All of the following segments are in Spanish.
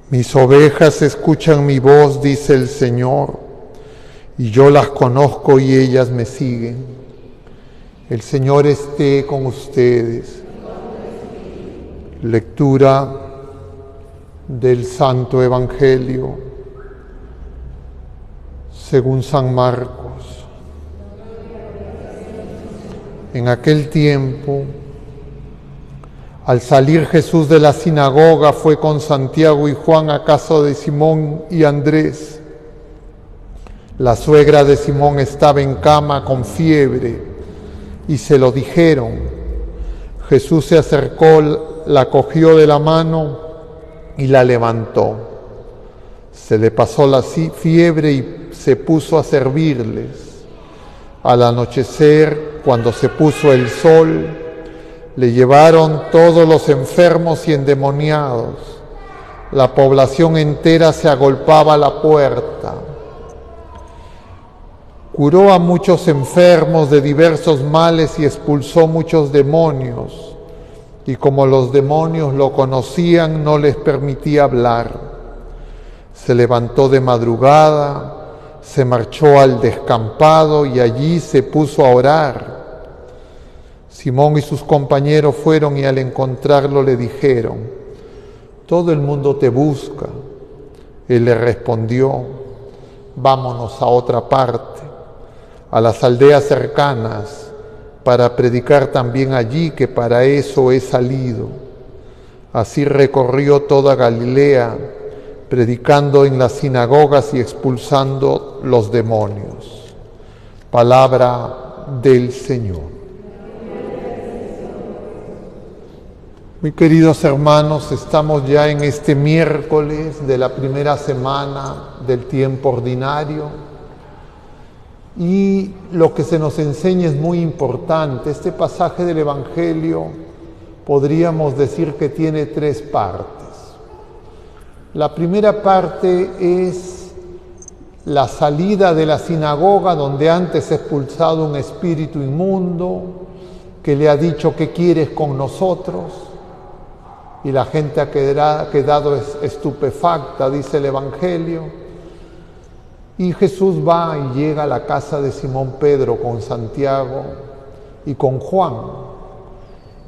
Mis ovejas escuchan mi voz, dice el Señor, y yo las conozco y ellas me siguen. El Señor esté con ustedes. Lectura del Santo Evangelio según San Marcos. En aquel tiempo, al salir Jesús de la sinagoga, fue con Santiago y Juan a casa de Simón y Andrés. La suegra de Simón estaba en cama con fiebre y se lo dijeron. Jesús se acercó, la cogió de la mano y la levantó. Se le pasó la fiebre y se puso a servirles. Al anochecer, cuando se puso el sol, le llevaron todos los enfermos y endemoniados. La población entera se agolpaba a la puerta. Curó a muchos enfermos de diversos males y expulsó muchos demonios. Y como los demonios lo conocían, no les permitía hablar. Se levantó de madrugada, se marchó al descampado y allí se puso a orar. Simón y sus compañeros fueron y al encontrarlo le dijeron: «Todo el mundo te busca». Él le respondió: «Vámonos a otra parte, a las aldeas cercanas, para predicar también allí, que para eso he salido». Así recorrió toda Galilea, predicando en las sinagogas y expulsando los demonios. Palabra del Señor. Muy queridos hermanos, estamos ya en este miércoles de la primera semana del tiempo ordinario y lo que se nos enseña es muy importante. Este pasaje del Evangelio podríamos decir que tiene tres partes. La primera parte es la salida de la sinagoga, donde antes ha expulsado un espíritu inmundo que le ha dicho: «¿Qué quieres con nosotros?». Y la gente ha quedado estupefacta, dice el Evangelio. Y Jesús va y llega a la casa de Simón Pedro con Santiago y con Juan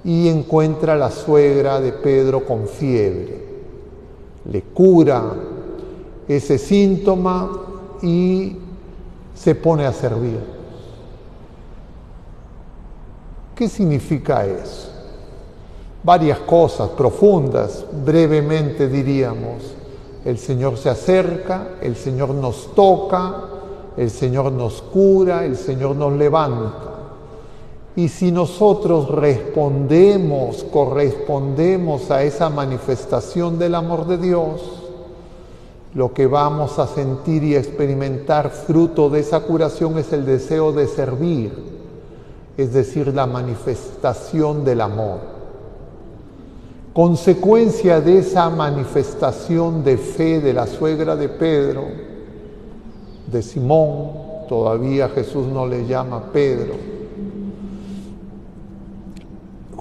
y encuentra a la suegra de Pedro con fiebre. Le cura ese síntoma y se pone a servir. ¿Qué significa eso? Varias cosas profundas, brevemente diríamos. El Señor se acerca, el Señor nos toca, el Señor nos cura, el Señor nos levanta. Y si nosotros correspondemos a esa manifestación del amor de Dios, lo que vamos a sentir y experimentar fruto de esa curación es el deseo de servir, es decir, la manifestación del amor. Consecuencia de esa manifestación de fe de la suegra de Pedro, de Simón, todavía Jesús no le llama Pedro,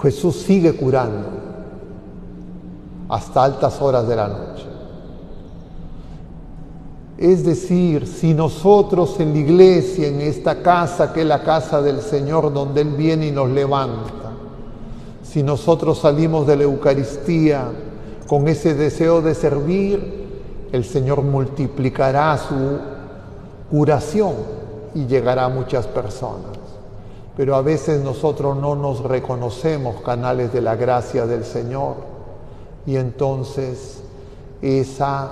Jesús sigue curando hasta altas horas de la noche. Es decir, si nosotros en la iglesia, en esta casa que es la casa del Señor, donde Él viene y nos levanta, si nosotros salimos de la Eucaristía con ese deseo de servir, el Señor multiplicará su curación y llegará a muchas personas. Pero a veces nosotros no nos reconocemos canales de la gracia del Señor y entonces esa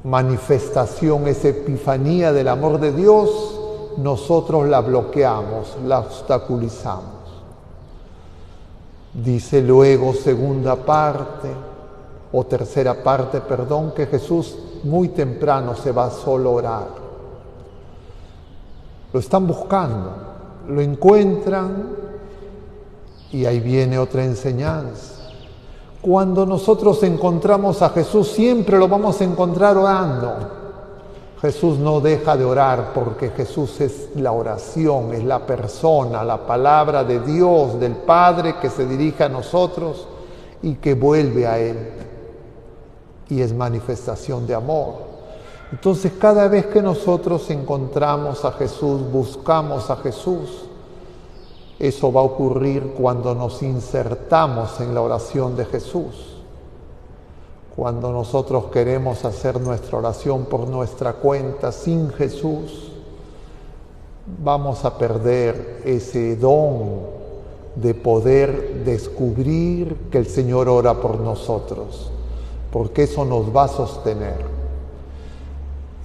manifestación, esa epifanía del amor de Dios, nosotros la bloqueamos, la obstaculizamos. Dice luego tercera parte, que Jesús muy temprano se va solo a orar. Lo están buscando, lo encuentran y ahí viene otra enseñanza. Cuando nosotros encontramos a Jesús, siempre lo vamos a encontrar orando. Jesús no deja de orar porque Jesús es la oración, es la persona, la palabra de Dios, del Padre que se dirige a nosotros y que vuelve a Él. y es manifestación de amor. Entonces, cada vez que nosotros encontramos a Jesús, buscamos a Jesús, eso va a ocurrir cuando nos insertamos en la oración de Jesús. Cuando nosotros queremos hacer nuestra oración por nuestra cuenta sin Jesús, vamos a perder ese don de poder descubrir que el Señor ora por nosotros, porque eso nos va a sostener.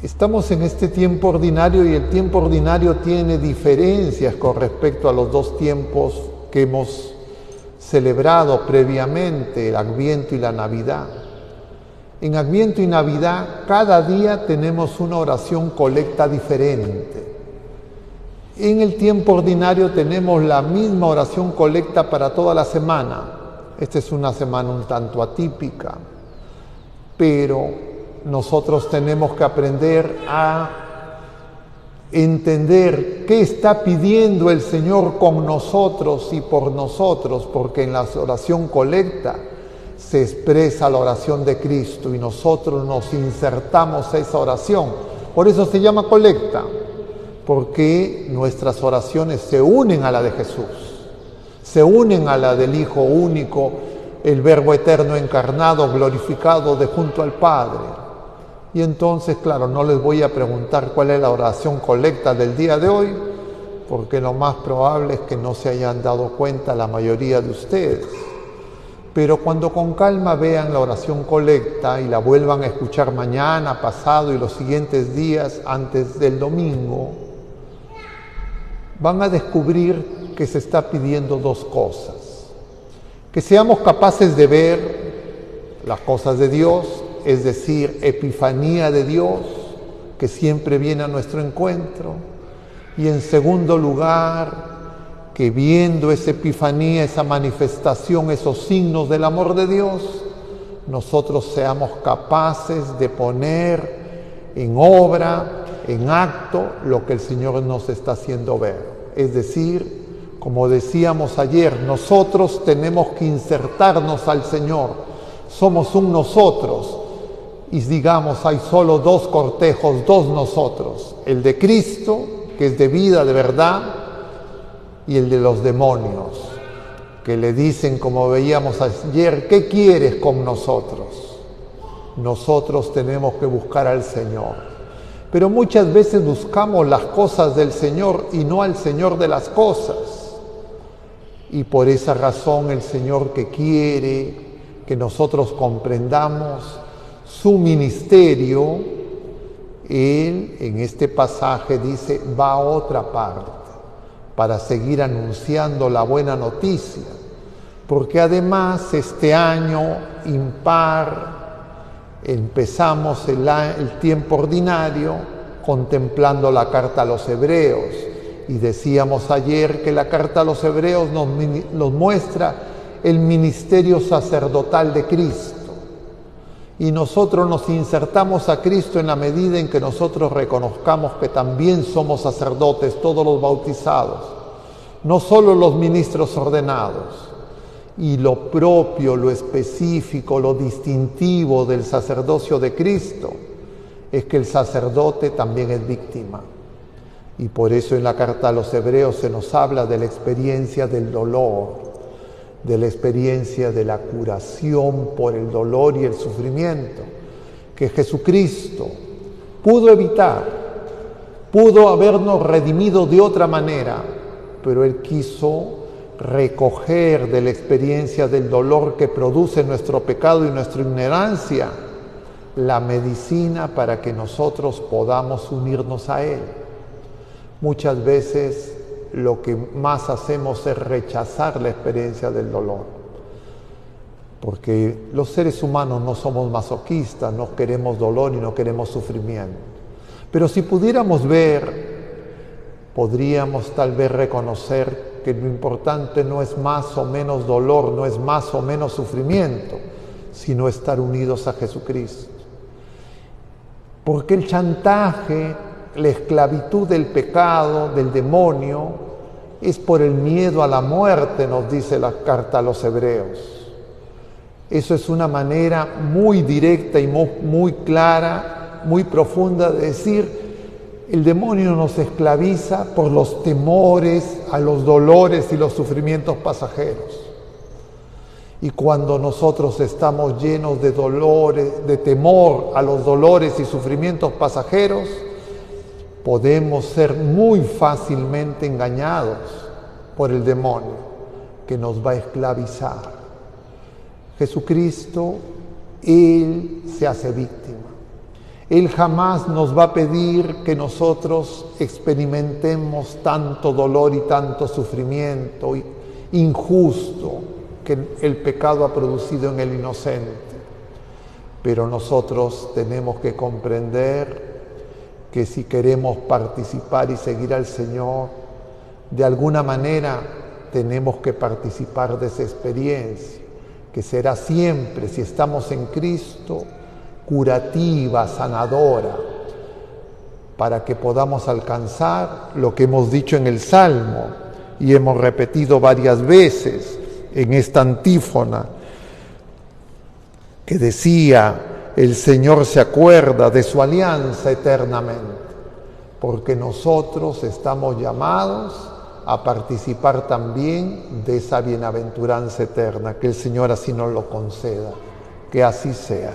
Estamos en este tiempo ordinario y el tiempo ordinario tiene diferencias con respecto a los dos tiempos que hemos celebrado previamente, el Adviento y la Navidad. En Adviento y Navidad cada día tenemos una oración colecta diferente. En el tiempo ordinario tenemos la misma oración colecta para toda la semana. Esta es una semana un tanto atípica, pero nosotros tenemos que aprender a entender qué está pidiendo el Señor con nosotros y por nosotros, porque en la oración colecta se expresa la oración de Cristo y nosotros nos insertamos a esa oración. Por eso se llama colecta, porque nuestras oraciones se unen a la de Jesús, se unen a la del Hijo único, el Verbo eterno encarnado, glorificado de junto al Padre. Y entonces, claro, no les voy a preguntar cuál es la oración colecta del día de hoy, porque lo más probable es que no se hayan dado cuenta la mayoría de ustedes. Pero cuando con calma vean la oración colecta y la vuelvan a escuchar mañana, pasado y los siguientes días antes del domingo, van a descubrir que se está pidiendo dos cosas. Que seamos capaces de ver las cosas de Dios, es decir, epifanía de Dios, que siempre viene a nuestro encuentro. Y en segundo lugar, que viendo esa epifanía, esa manifestación, esos signos del amor de Dios, nosotros seamos capaces de poner en obra, en acto, lo que el Señor nos está haciendo ver. Es decir, como decíamos ayer, nosotros tenemos que insertarnos al Señor. Somos un nosotros. Y digamos, hay solo dos cortejos, dos nosotros. El de Cristo, que es de vida, de verdad, y el de los demonios, que le dicen, como veíamos ayer, ¿qué quieres con nosotros? Nosotros tenemos que buscar al Señor. Pero muchas veces buscamos las cosas del Señor y no al Señor de las cosas. Y por esa razón el Señor, que quiere que nosotros comprendamos su ministerio, Él en este pasaje dice, va a otra parte para seguir anunciando la buena noticia, porque además este año impar empezamos el tiempo ordinario contemplando la carta a los Hebreos, y decíamos ayer que la carta a los Hebreos nos muestra el ministerio sacerdotal de Cristo. Y nosotros nos insertamos a Cristo en la medida en que nosotros reconozcamos que también somos sacerdotes, todos los bautizados, no solo los ministros ordenados. Y lo propio, lo específico, lo distintivo del sacerdocio de Cristo es que el sacerdote también es víctima. Y por eso en la carta a los Hebreos se nos habla de la experiencia del dolor, de la experiencia de la curación por el dolor y el sufrimiento, que Jesucristo pudo evitar, pudo habernos redimido de otra manera, pero Él quiso recoger de la experiencia del dolor que produce nuestro pecado y nuestra ignorancia la medicina para que nosotros podamos unirnos a Él. Muchas veces lo que más hacemos es rechazar la experiencia del dolor, porque los seres humanos no somos masoquistas, no queremos dolor y no queremos sufrimiento. Pero si pudiéramos ver, podríamos tal vez reconocer que lo importante no es más o menos dolor, no es más o menos sufrimiento, sino estar unidos a Jesucristo. Porque el chantaje, la esclavitud del pecado, del demonio, es por el miedo a la muerte, nos dice la carta a los Hebreos. Eso es una manera muy directa y muy clara, muy profunda de decir, el demonio nos esclaviza por los temores a los dolores y los sufrimientos pasajeros. Y cuando nosotros estamos llenos de dolores, de temor a los dolores y sufrimientos pasajeros, podemos ser muy fácilmente engañados por el demonio que nos va a esclavizar. Jesucristo, Él se hace víctima. Él jamás nos va a pedir que nosotros experimentemos tanto dolor y tanto sufrimiento injusto que el pecado ha producido en el inocente. Pero nosotros tenemos que comprender que si queremos participar y seguir al Señor, de alguna manera tenemos que participar de esa experiencia, que será siempre, si estamos en Cristo, curativa, sanadora, para que podamos alcanzar lo que hemos dicho en el Salmo y hemos repetido varias veces en esta antífona, que decía: el Señor se acuerda de su alianza eternamente, porque nosotros estamos llamados a participar también de esa bienaventuranza eterna. Que el Señor así nos lo conceda, que así sea.